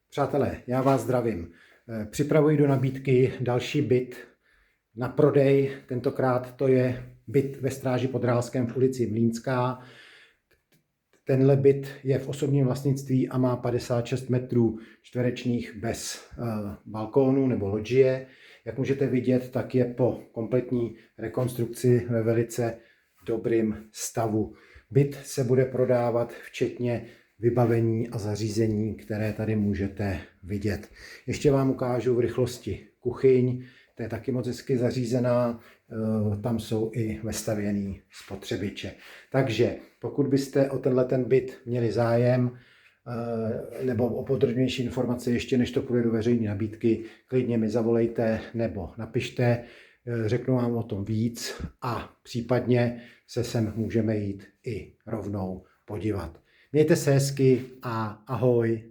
Přátelé, já vás zdravím. Připravuji do nabídky další byt na prodej. Tentokrát to je byt ve Stráži pod Rálskem v ulici Mlýnská. Tenhle byt je v osobním vlastnictví a má 56 metrů čtverečních bez balkónu nebo lodžie. Jak můžete vidět, tak je po kompletní rekonstrukci ve velice dobrým stavu. Byt se bude prodávat včetně vybavení a zařízení, které tady můžete vidět. Ještě vám ukážu v rychlosti kuchyň, to je taky moc hezky zařízená, tam jsou i vestavěný spotřebiče. Takže pokud byste o ten byt měli zájem, nebo o podrobnější informace ještě než to půjde do veřejné nabídky, klidně mi zavolejte nebo napište, řeknu vám o tom víc a případně se sem můžeme jít i rovnou podívat. Mějte se hezky a ahoj.